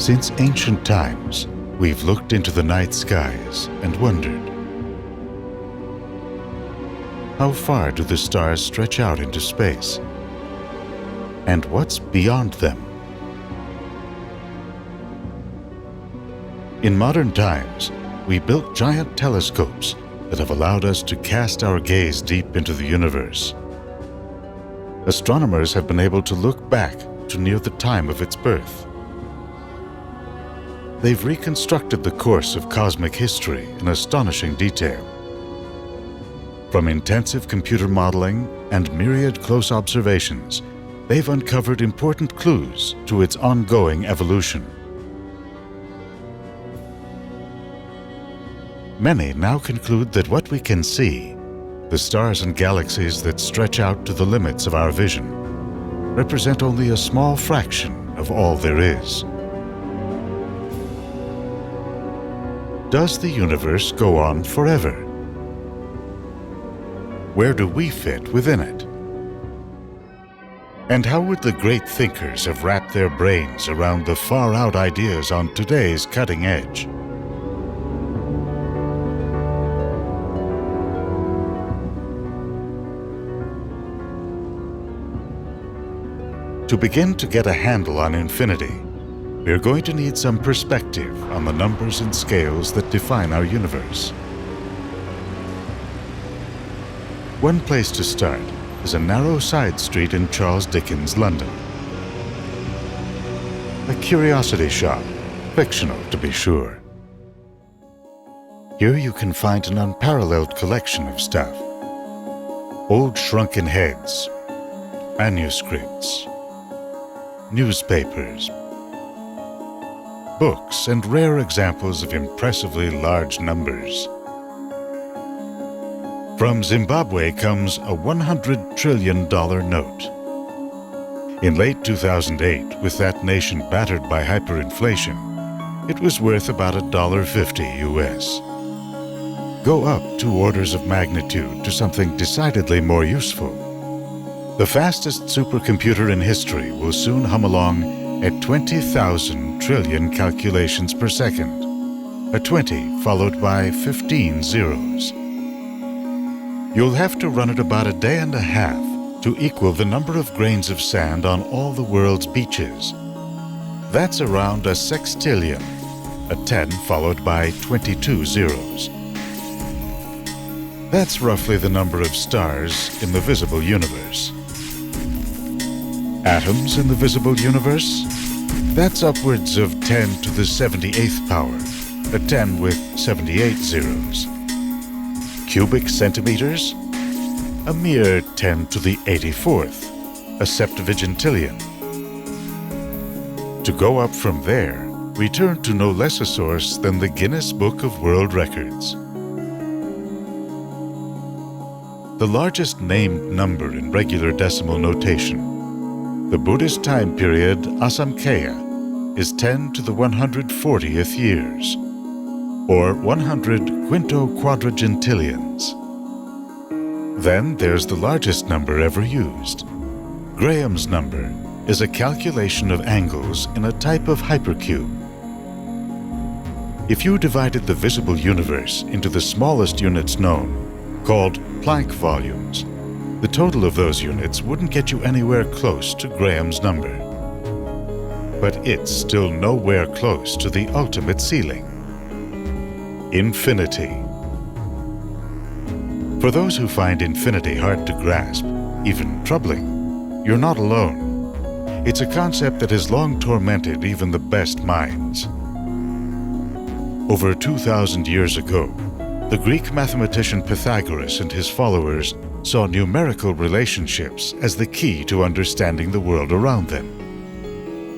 Since ancient times, we've looked into the night skies and wondered, how far do the stars stretch out into space? And what's beyond them? In modern times, we built giant telescopes that have allowed us to cast our gaze deep into the universe. Astronomers have been able to look back to near the time of its birth. They've reconstructed the course of cosmic history in astonishing detail. From intensive computer modeling and myriad close observations, they've uncovered important clues to its ongoing evolution. Many now conclude that what we can see, the stars and galaxies that stretch out to the limits of our vision, represent only a small fraction of all there is. Does the universe go on forever? Where do we fit within it? And how would the great thinkers have wrapped their brains around the far-out ideas on today's cutting edge? To begin to get a handle on infinity, we are going to need some perspective on the numbers and scales that define our universe. One place to start is a narrow side street in Charles Dickens' London. A curiosity shop, fictional to be sure. Here you can find an unparalleled collection of stuff. Old shrunken heads, manuscripts, newspapers, books, and rare examples of impressively large numbers. From Zimbabwe comes a $100 trillion note. In late 2008, with that nation battered by hyperinflation, it was worth about $1.50 US. Go up 2 orders of magnitude to something decidedly more useful. The fastest supercomputer in history will soon hum along at 20,000 trillion calculations per second, a 20 followed by 15 zeros. You'll have to run it about a day and a half to equal the number of grains of sand on all the world's beaches. That's around a sextillion, a 10 followed by 22 zeros. That's roughly the number of stars in the visible universe. Atoms in the visible universe? That's upwards of 10 to the 78th power, a 10 with 78 zeros. Cubic centimeters? A mere 10 to the 84th, a septuagentillion. To go up from there, we turn to no less a source than the Guinness Book of World Records. The largest named number in regular decimal notation, the Buddhist time period Asamkhya, is 10 to the 140th years, or 100 quintoquadragentillions. Then there's the largest number ever used. Graham's number is a calculation of angles in a type of hypercube. If you divided the visible universe into the smallest units known, called Planck volumes, the total of those units wouldn't get you anywhere close to Graham's number. But it's still nowhere close to the ultimate ceiling. Infinity. For those who find infinity hard to grasp, even troubling, you're not alone. It's a concept that has long tormented even the best minds. Over 2,000 years ago, the Greek mathematician Pythagoras and his followers saw numerical relationships as the key to understanding the world around them.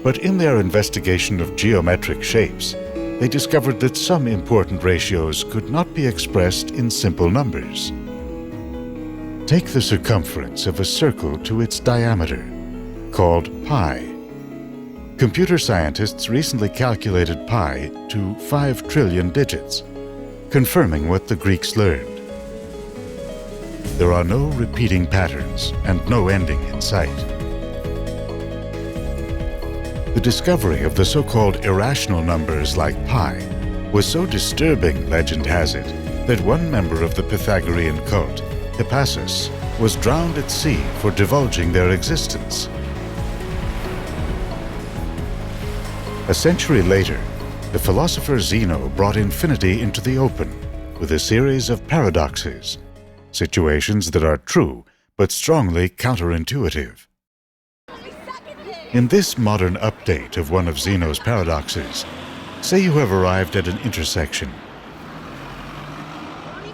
But in their investigation of geometric shapes, they discovered that some important ratios could not be expressed in simple numbers. Take the circumference of a circle to its diameter, called pi. Computer scientists recently calculated pi to 5 trillion digits, confirming what the Greeks learned. There are no repeating patterns and no ending in sight. The discovery of the so-called irrational numbers like pi was so disturbing, legend has it, that one member of the Pythagorean cult, Hippasus, was drowned at sea for divulging their existence. A century later, the philosopher Zeno brought infinity into the open with a series of paradoxes, situations that are true but strongly counterintuitive. In this modern update of one of Zeno's paradoxes, say you have arrived at an intersection,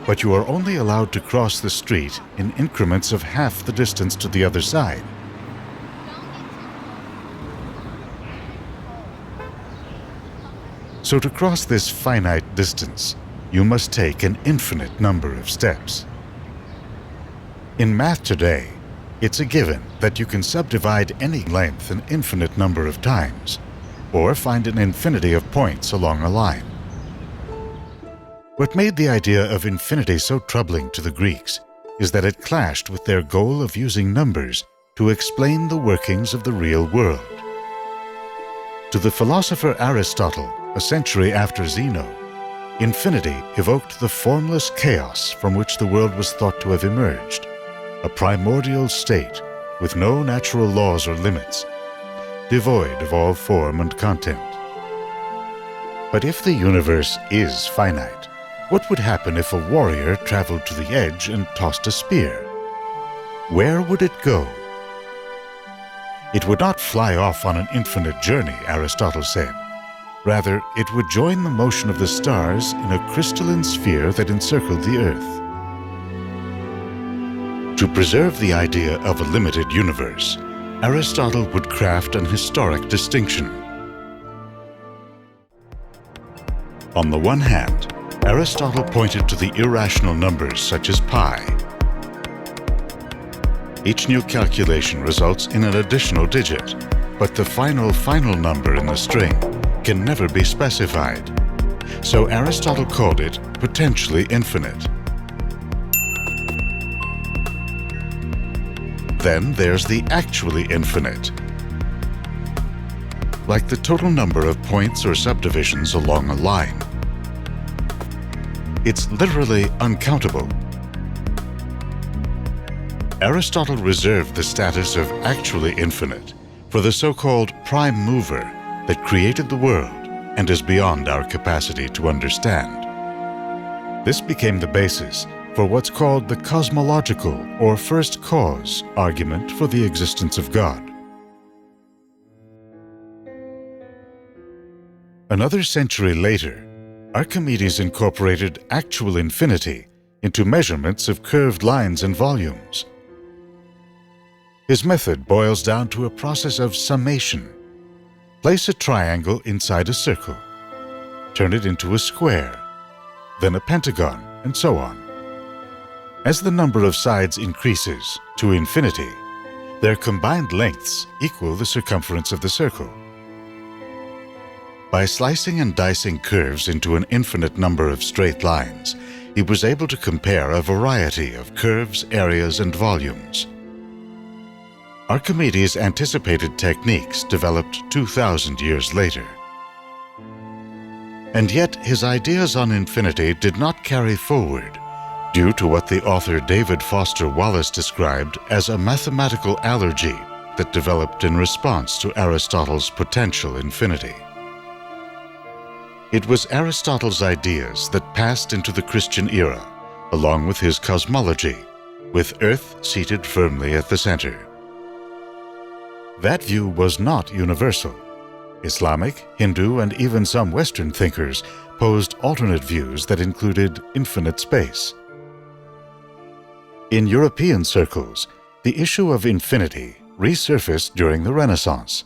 but you are only allowed to cross the street in increments of half the distance to the other side. So to cross this finite distance, you must take an infinite number of steps. In math today, it's a given that you can subdivide any length an infinite number of times, or find an infinity of points along a line. What made the idea of infinity so troubling to the Greeks is that it clashed with their goal of using numbers to explain the workings of the real world. To the philosopher Aristotle, a century after Zeno, infinity evoked the formless chaos from which the world was thought to have emerged, a primordial state with no natural laws or limits, devoid of all form and content. But if the universe is finite, what would happen if a warrior traveled to the edge and tossed a spear? Where would it go? It would not fly off on an infinite journey, Aristotle said. Rather, it would join the motion of the stars in a crystalline sphere that encircled the Earth. To preserve the idea of a limited universe, Aristotle would craft an historic distinction. On the one hand, Aristotle pointed to the irrational numbers such as pi. Each new calculation results in an additional digit, but the final number in the string can never be specified. So Aristotle called it potentially infinite. Then there's the actually infinite, like the total number of points or subdivisions along a line. It's literally uncountable. Aristotle reserved the status of actually infinite for the so-called prime mover that created the world and is beyond our capacity to understand. This became the basis for what's called the cosmological or first cause argument for the existence of God. Another century later, Archimedes incorporated actual infinity into measurements of curved lines and volumes. His method boils down to a process of summation. Place a triangle inside a circle, turn it into a square, then a pentagon, and so on. As the number of sides increases to infinity, their combined lengths equal the circumference of the circle. By slicing and dicing curves into an infinite number of straight lines, he was able to compare a variety of curves, areas, and volumes. Archimedes anticipated techniques developed 2,000 years later. And yet his ideas on infinity did not carry forward, due to what the author David Foster Wallace described as a mathematical allergy that developed in response to Aristotle's potential infinity. It was Aristotle's ideas that passed into the Christian era, along with his cosmology, with Earth seated firmly at the center. That view was not universal. Islamic, Hindu, and even some Western thinkers posed alternate views that included infinite space. In European circles, the issue of infinity resurfaced during the Renaissance.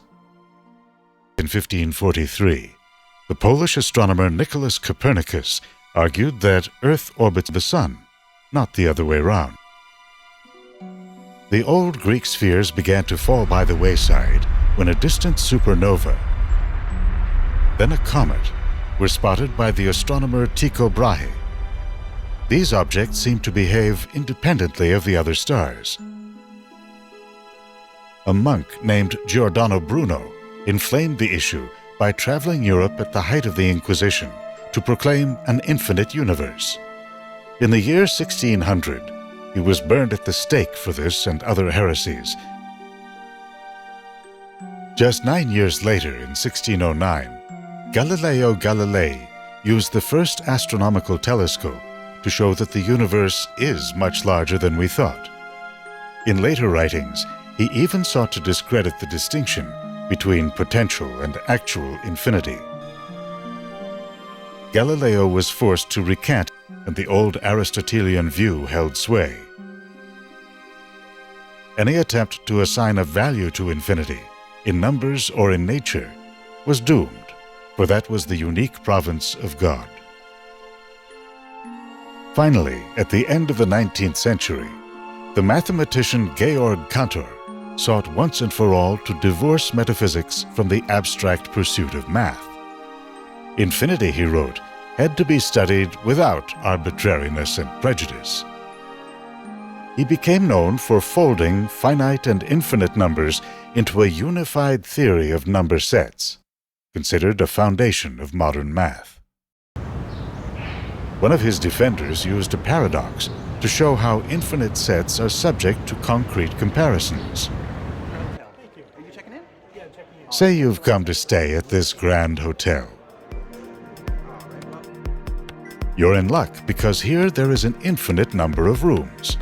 In 1543, the Polish astronomer Nicholas Copernicus argued that Earth orbits the Sun, not the other way around. The old Greek spheres began to fall by the wayside when a distant supernova, then a comet, were spotted by the astronomer Tycho Brahe. These objects seemed to behave independently of the other stars. A monk named Giordano Bruno inflamed the issue by traveling Europe at the height of the Inquisition to proclaim an infinite universe. In the year 1600, he was burned at the stake for this and other heresies. Just 9 years later, in 1609, Galileo Galilei used the first astronomical telescope to show that the universe is much larger than we thought. In later writings, he even sought to discredit the distinction between potential and actual infinity. Galileo was forced to recant, and the old Aristotelian view held sway. Any attempt to assign a value to infinity, in numbers or in nature, was doomed, for that was the unique province of God. Finally, at the end of the 19th century, the mathematician Georg Cantor sought once and for all to divorce metaphysics from the abstract pursuit of math. Infinity, he wrote, had to be studied without arbitrariness and prejudice. He became known for folding finite and infinite numbers into a unified theory of number sets, considered a foundation of modern math. One of his defenders used a paradox to show how infinite sets are subject to concrete comparisons. Say you've come to stay at this grand hotel. You're in luck because here there is an infinite number of rooms.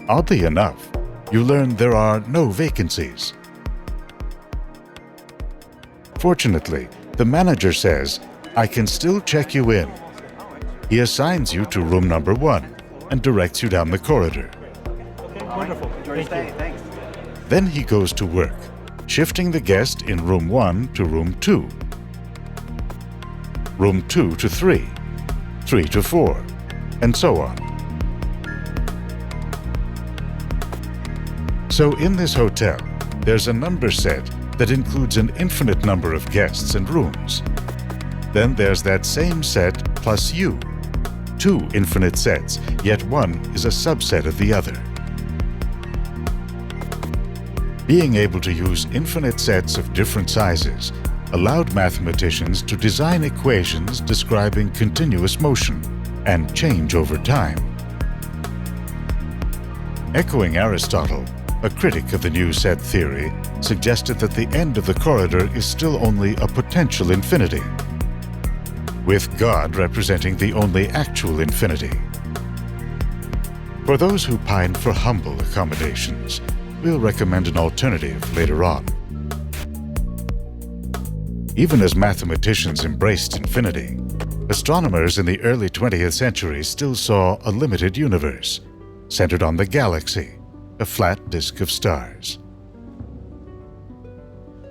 Oddly enough, you learn there are no vacancies. Fortunately, the manager says, "I can still check you in." He assigns you to room number 1 and directs you down the corridor. Wonderful. Thanks. Then he goes to work, shifting the guest in room 1 to room 2, room 2 to 3, 3 to 4, and so on. So in this hotel, there's a number set that includes an infinite number of guests and rooms. Then there's that same set plus you. 2 infinite sets, yet one is a subset of the other. Being able to use infinite sets of different sizes allowed mathematicians to design equations describing continuous motion and change over time. Echoing Aristotle, a critic of the new set theory suggested that the end of the corridor is still only a potential infinity, with God representing the only actual infinity. For those who pine for humble accommodations, we'll recommend an alternative later on. Even as mathematicians embraced infinity, astronomers in the early 20th century still saw a limited universe, centered on the galaxy, a flat disk of stars.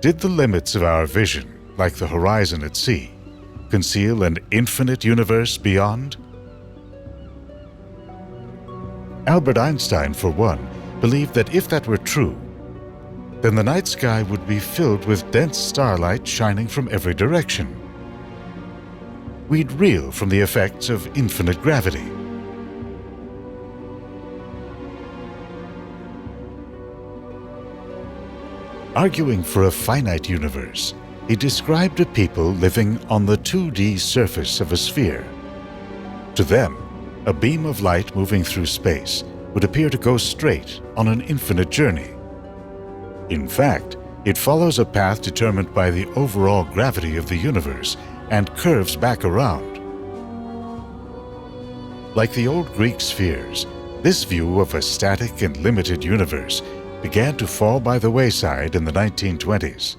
Did the limits of our vision, like the horizon at sea, conceal an infinite universe beyond? Albert Einstein, for one, believed that if that were true, then the night sky would be filled with dense starlight shining from every direction. We'd reel from the effects of infinite gravity. Arguing for a finite universe, he described a people living on the 2D surface of a sphere. To them, a beam of light moving through space would appear to go straight on an infinite journey. In fact, it follows a path determined by the overall gravity of the universe and curves back around. Like the old Greek spheres, this view of a static and limited universe began to fall by the wayside in the 1920s.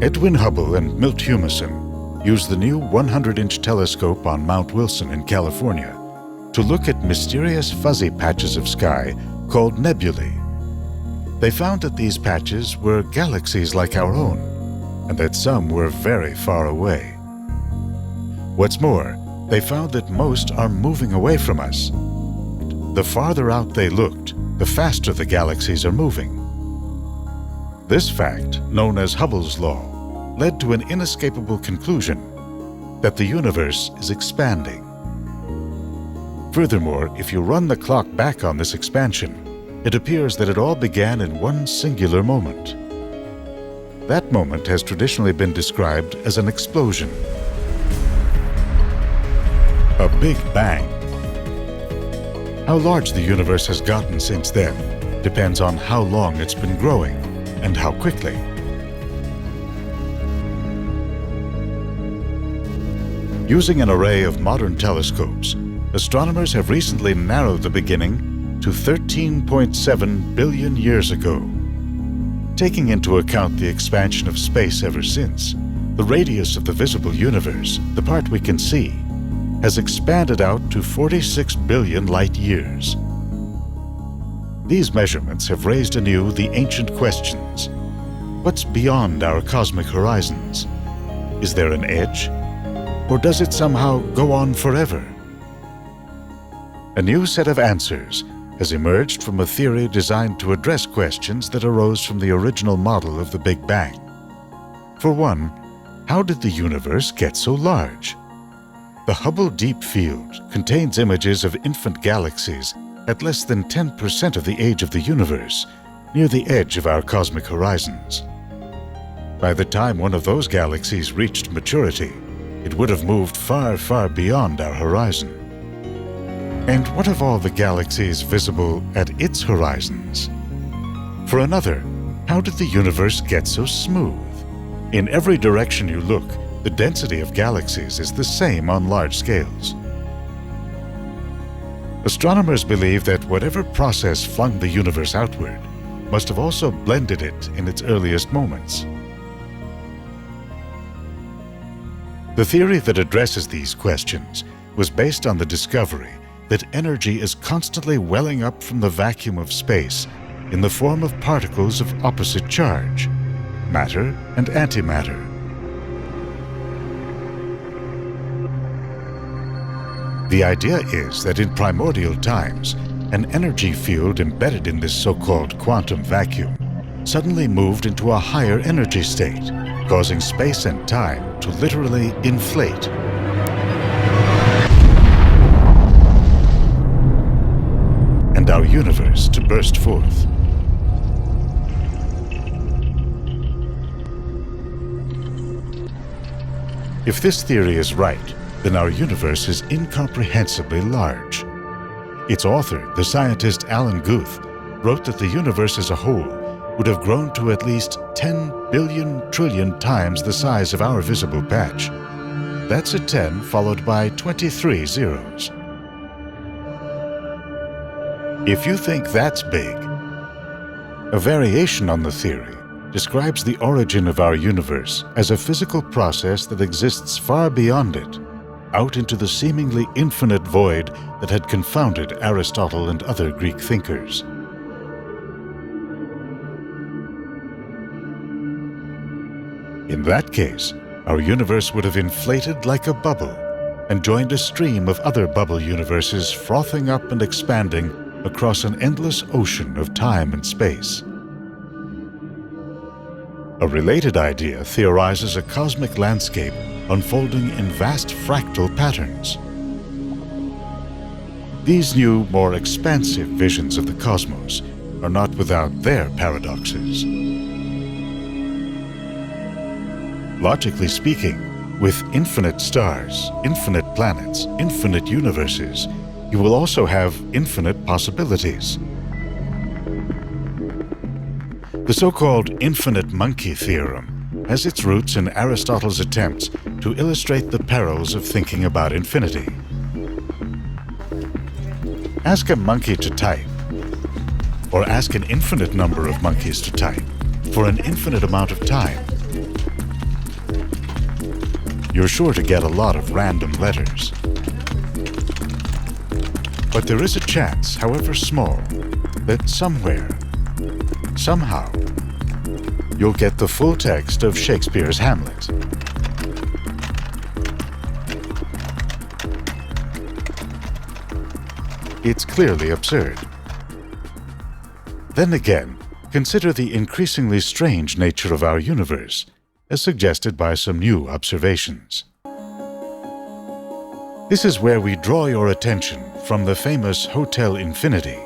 Edwin Hubble and Milt Humason used the new 100-inch telescope on Mount Wilson in California to look at mysterious fuzzy patches of sky called nebulae. They found that these patches were galaxies like our own, and that some were very far away. What's more, they found that most are moving away from us. The farther out they looked, the faster the galaxies are moving. This fact, known as Hubble's law, led to an inescapable conclusion that the universe is expanding. Furthermore, if you run the clock back on this expansion, it appears that it all began in one singular moment. That moment has traditionally been described as an explosion. A Big Bang. How large the universe has gotten since then depends on how long it's been growing and how quickly. Using an array of modern telescopes, astronomers have recently narrowed the beginning to 13.7 billion years ago. Taking into account the expansion of space ever since, the radius of the visible universe, the part we can see, has expanded out to 46 billion light years. These measurements have raised anew the ancient questions. What's beyond our cosmic horizons? Is there an edge? Or does it somehow go on forever? A new set of answers has emerged from a theory designed to address questions that arose from the original model of the Big Bang. For one, how did the universe get so large? The Hubble Deep Field contains images of infant galaxies at less than 10% of the age of the universe, near the edge of our cosmic horizons. By the time one of those galaxies reached maturity, it would have moved far, far beyond our horizon. And what of all the galaxies visible at its horizons? For another, how did the universe get so smooth? In every direction you look, the density of galaxies is the same on large scales. Astronomers believe that whatever process flung the universe outward must have also blended it in its earliest moments. The theory that addresses these questions was based on the discovery that energy is constantly welling up from the vacuum of space in the form of particles of opposite charge, matter and antimatter. The idea is that in primordial times, an energy field embedded in this so-called quantum vacuum suddenly moved into a higher energy state, causing space and time to literally inflate. And our universe to burst forth. If this theory is right, then our universe is incomprehensibly large. Its author, the scientist Alan Guth, wrote that the universe as a whole would have grown to at least 10 billion trillion times the size of our visible patch. That's a 10 followed by 23 zeros. If you think that's big, a variation on the theory describes the origin of our universe as a physical process that exists far beyond it, out into the seemingly infinite void that had confounded Aristotle and other Greek thinkers. In that case, our universe would have inflated like a bubble and joined a stream of other bubble universes frothing up and expanding across an endless ocean of time and space. A related idea theorizes a cosmic landscape unfolding in vast fractal patterns. These new, more expansive visions of the cosmos are not without their paradoxes. Logically speaking, with infinite stars, infinite planets, infinite universes, you will also have infinite possibilities. The so-called infinite monkey theorem has its roots in Aristotle's attempts to illustrate the perils of thinking about infinity. Ask a monkey to type, or ask an infinite number of monkeys to type for an infinite amount of time. You're sure to get a lot of random letters. But there is a chance, however small, that somewhere, somehow, you'll get the full text of Shakespeare's Hamlet. It's clearly absurd. Then again, consider the increasingly strange nature of our universe, as suggested by some new observations. This is where we draw your attention from the famous Hotel Infinity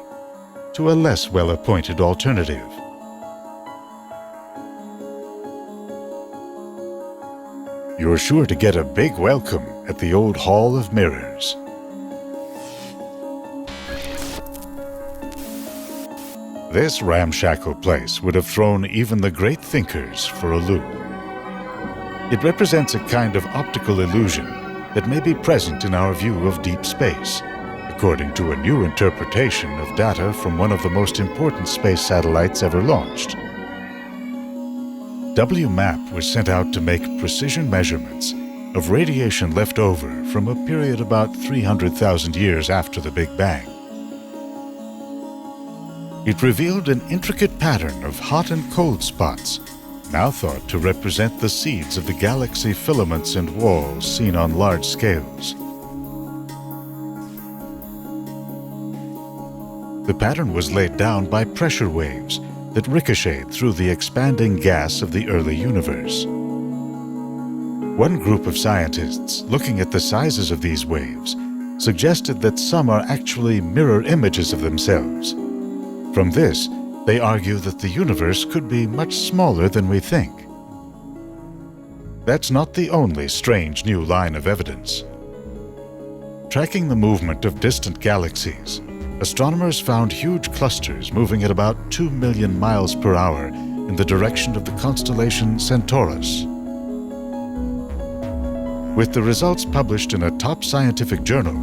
to a less well-appointed alternative. You're sure to get a big welcome at the old Hall of Mirrors. This ramshackle place would have thrown even the great thinkers for a loop. It represents a kind of optical illusion that may be present in our view of deep space, according to a new interpretation of data from one of the most important space satellites ever launched. WMAP was sent out to make precision measurements of radiation left over from a period about 300,000 years after the Big Bang. It revealed an intricate pattern of hot and cold spots, now thought to represent the seeds of the galaxy filaments and walls seen on large scales. The pattern was laid down by pressure waves that ricocheted through the expanding gas of the early universe. One group of scientists, looking at the sizes of these waves, suggested that some are actually mirror images of themselves. From this, they argue that the universe could be much smaller than we think. That's not the only strange new line of evidence. Tracking the movement of distant galaxies, astronomers found huge clusters moving at about 2 million miles per hour in the direction of the constellation Centaurus. With the results published in a top scientific journal,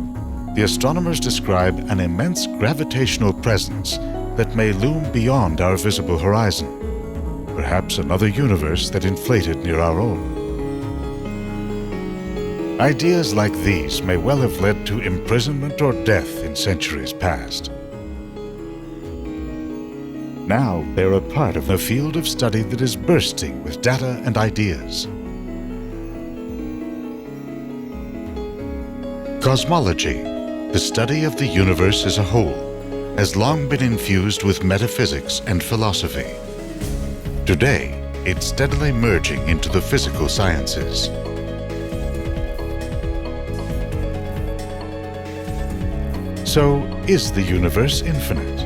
the astronomers describe an immense gravitational presence that may loom beyond our visible horizon, perhaps another universe that inflated near our own. Ideas like these may well have led to imprisonment or death in centuries past. Now they're a part of a field of study that is bursting with data and ideas. Cosmology, the study of the universe as a whole, has long been infused with metaphysics and philosophy. Today, it's steadily merging into the physical sciences. So, is the universe infinite?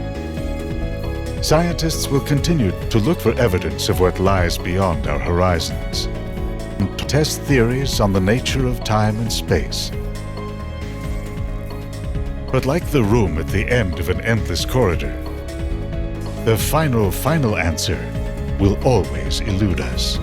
Scientists will continue to look for evidence of what lies beyond our horizons, and to test theories on the nature of time and space. But like the room at the end of an endless corridor, the final answer will always elude us.